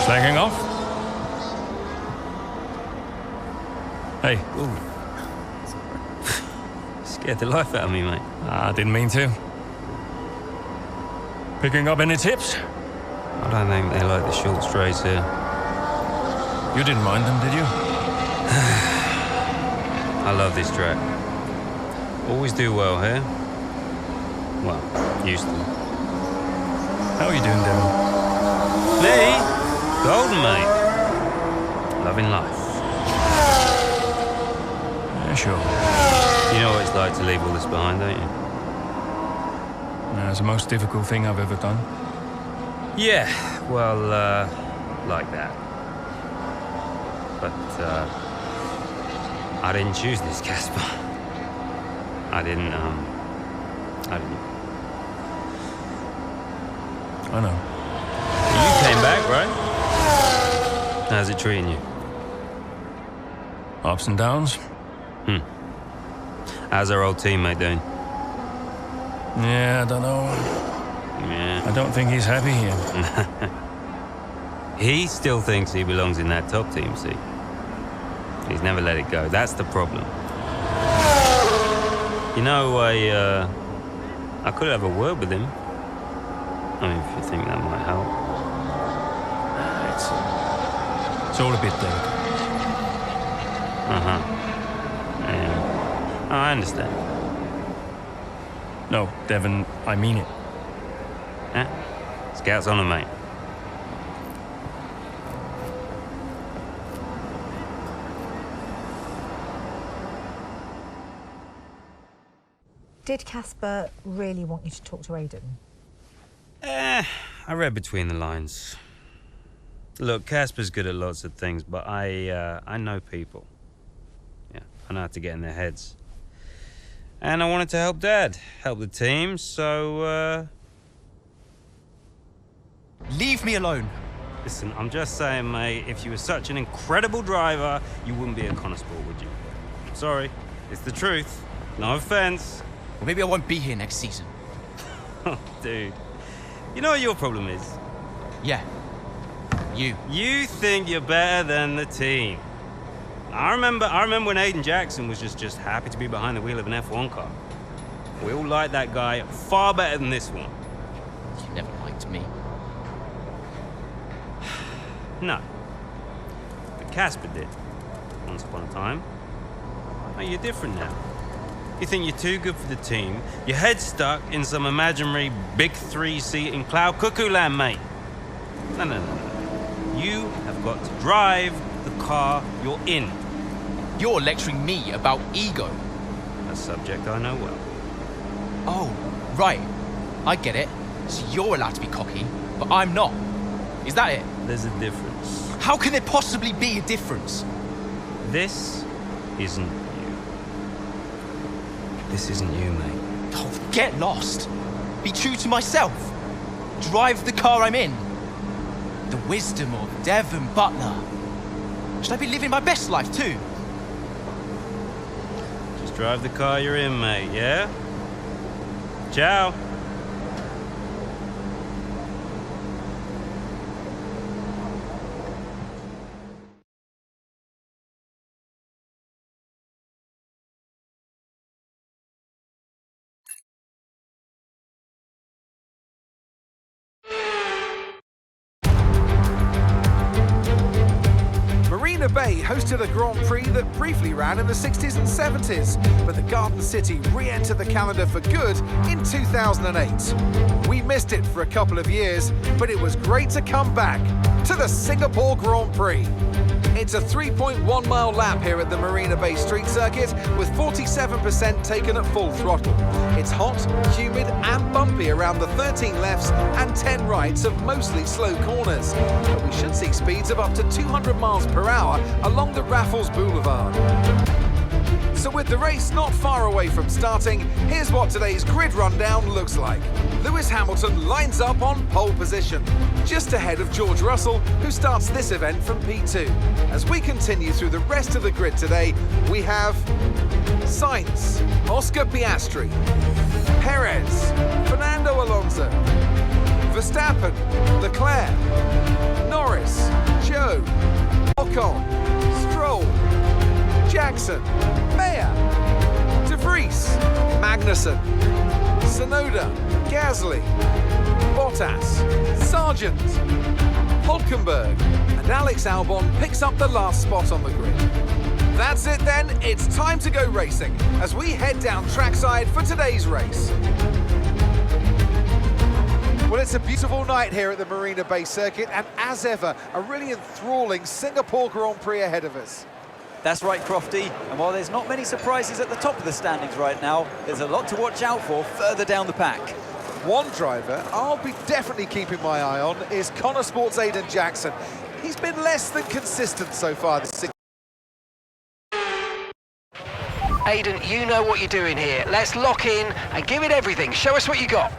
Slacking off? Hey. Ooh. Scared the life out of me, mate. I didn't mean to. Picking up any tips? I don't think they like the short straights here. You didn't mind them, did you? I love this track. Always do well here. Well, used to. How are you doing, Devon? Me? Golden, mate. Loving life. Yeah, sure. You know what it's like to leave all this behind, don't you? It's the most difficult thing I've ever done. Yeah, well, like that. But, I didn't choose this, Casper. I didn't. I know. You came back, right? How's it treating you? Ups and downs. How's our old teammate doing? Yeah, I don't know. Yeah. I don't think he's happy here. He still thinks he belongs in that top team, see? He's never let it go. That's the problem. You know, I could have a word with him. I mean, if you think that might help. It's all a bit delicate. Yeah. Oh, I understand. No, Devon, I mean it. Yeah? Scouts on him, mate. Did Casper really want you to talk to Aiden? I read between the lines. Look, Casper's good at lots of things, but I know people. Yeah, I know how to get in their heads. And I wanted to help Dad, help the team, so, Leave me alone. Listen, I'm just saying, mate, if you were such an incredible driver, you wouldn't be a constable, would you? Sorry, it's the truth. No offense. Or maybe I won't be here next season. Oh, dude. You know what your problem is? Yeah. You. You think you're better than the team. I remember when Aiden Jackson was just happy to be behind the wheel of an F1 car. We all liked that guy far better than this one. You never liked me. No. But Casper did. Once upon a time. Oh, you're different now. You think you're too good for the team. Your head's stuck in some imaginary big three-seat in cloud cuckoo land, mate. No. You have got to drive the car you're in. You're lecturing me about ego. A subject I know well. Oh, right. I get it. So you're allowed to be cocky, but I'm not. Is that it? There's a difference. How can there possibly be a difference? This isn't you. This isn't you, mate. Oh, get lost. Be true to myself. Drive the car I'm in. The wisdom of Devon Butler. Should I be living my best life too? Just drive the car you're in, mate, yeah? Ciao. Marina Bay hosted a Grand Prix that briefly ran in the 60s and 70s, but the Garden City re-entered the calendar for good in 2008. We missed it for a couple of years, but it was great to come back to the Singapore Grand Prix. It's a 3.1-mile lap here at the Marina Bay Street Circuit, with 47% taken at full throttle. It's hot, humid and bumpy around the 13 lefts and 10 rights of mostly slow corners. But we should see speeds of up to 200 miles per hour along the Raffles Boulevard. So with the race not far away from starting, here's what today's grid rundown looks like. Lewis Hamilton lines up on pole position, just ahead of George Russell, who starts this event from P2. As we continue through the rest of the grid today, we have Sainz, Oscar Piastri, Perez, Fernando Alonso, Verstappen, Leclerc, Norris, Joe, Ocon, Stroll, Jackson, Mayer, De Vries, Magnussen, Tsunoda, Gasly, Bottas, Sargent, Hulkenberg, and Alex Albon picks up the last spot on the grid. That's it then, it's time to go racing as we head down trackside for today's race. Well, it's a beautiful night here at the Marina Bay Circuit, and as ever, a really enthralling Singapore Grand Prix ahead of us. That's right, Crofty. And while there's not many surprises at the top of the standings right now, there's a lot to watch out for further down the pack. One driver I'll be definitely keeping my eye on is Connor Sports' Aiden Jackson. He's been less than consistent so far this season. Aiden, you know what you're doing here. Let's lock in and give it everything. Show us what you got.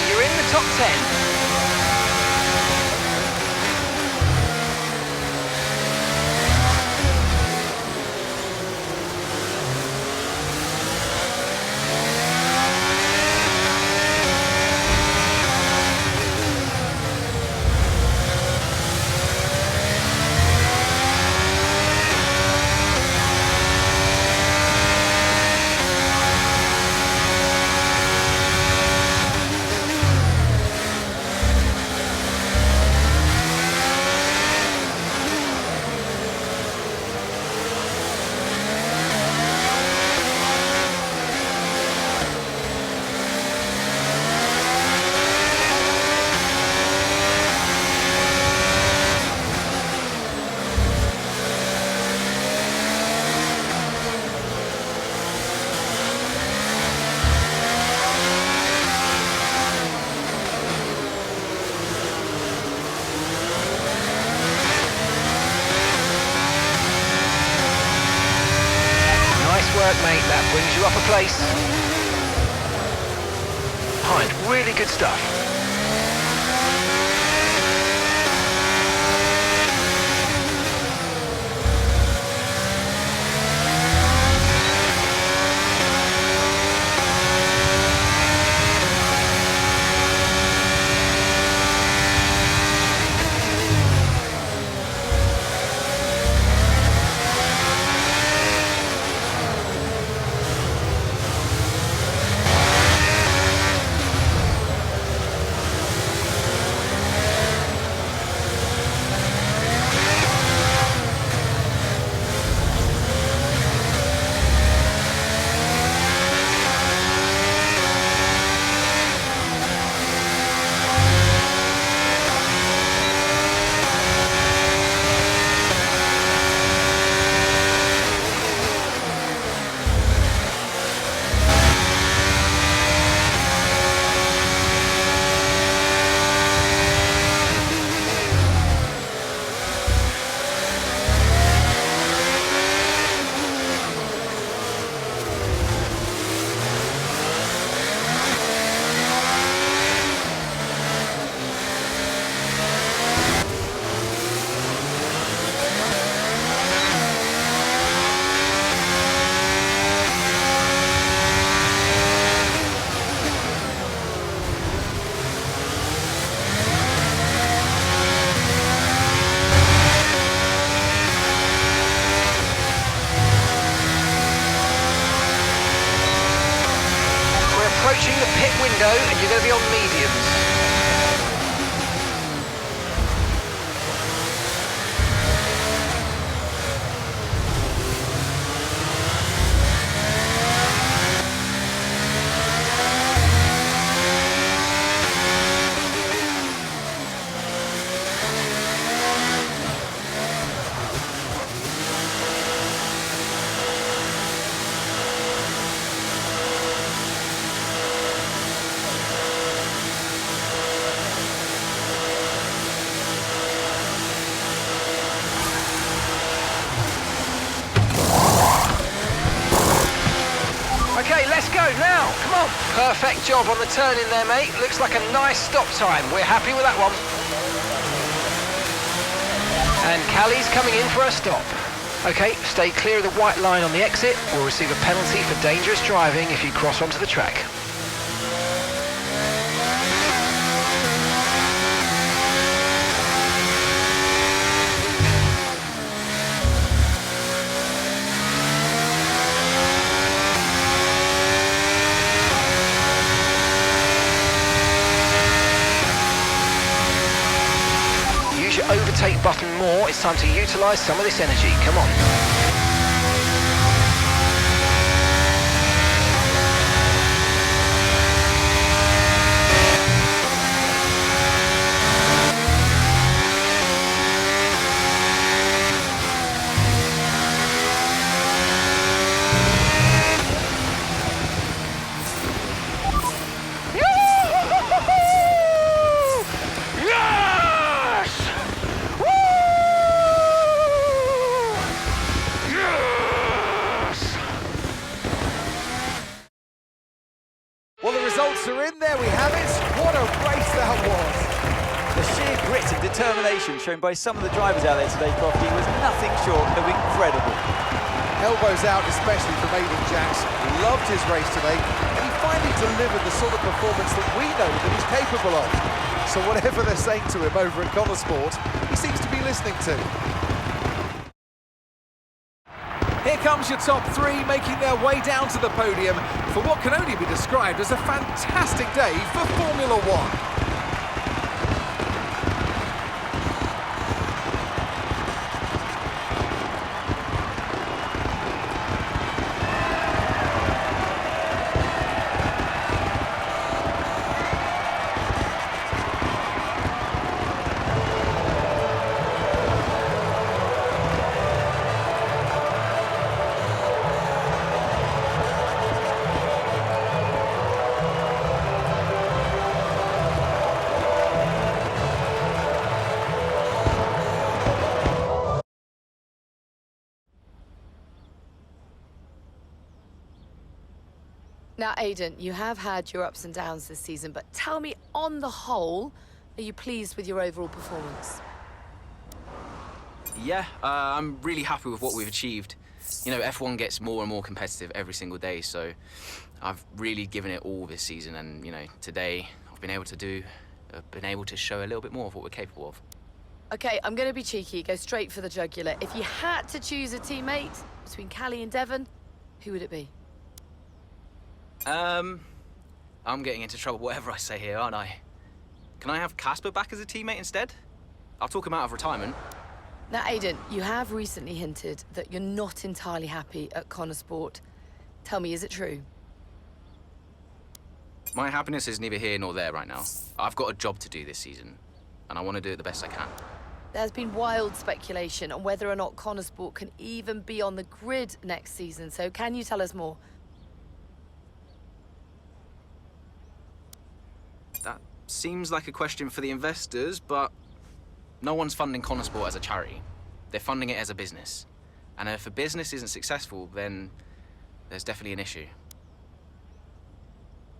You're in the top 10. Work, mate, that brings you up a place. Hind, really good stuff. go, and you're going to be on mediums. Okay, let's go now. Come on. Perfect job on the turn in there, mate. Looks like a nice stop time. We're happy with that one. And Callie's coming in for a stop. Okay, stay clear of the white line on the exit. We'll receive a penalty for dangerous driving if you cross onto the track. Overtake button more. It's time to utilise some of this energy. Come on. Well, the results are in. There we have it. What a race that was. The sheer grit and determination shown by some of the drivers out there today, Crofty, was nothing short of incredible. Elbows out, especially from Aiden Jacks. Loved his race today, and he finally delivered the sort of performance that we know that he's capable of. So whatever they're saying to him over at Connor Sport, he seems to be listening to. Here comes your top three, making their way down to the podium for what can only be described as a fantastic day for Formula One. Now, Aiden, you have had your ups and downs this season, but tell me, on the whole, are you pleased with your overall performance? Yeah, I'm really happy with what we've achieved. You know, F1 gets more and more competitive every single day, so I've really given it all this season, and, you know, today I've been able to show a little bit more of what we're capable of. Okay, I'm going to be cheeky, go straight for the jugular. If you had to choose a teammate between Callie and Devon, who would it be? I'm getting into trouble whatever I say here, aren't I? Can I have Casper back as a teammate instead? I'll talk him out of retirement. Now, Aiden, you have recently hinted that you're not entirely happy at Connor Sport. Tell me, is it true? My happiness is neither here nor there right now. I've got a job to do this season, and I want to do it the best I can. There's been wild speculation on whether or not Connor Sport can even be on the grid next season, so can you tell us more? That seems like a question for the investors, but no one's funding Connor Sport as a charity. They're funding it as a business. And if a business isn't successful, then there's definitely an issue.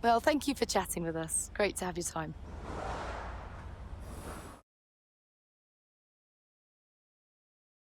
Well, thank you for chatting with us. Great to have your time.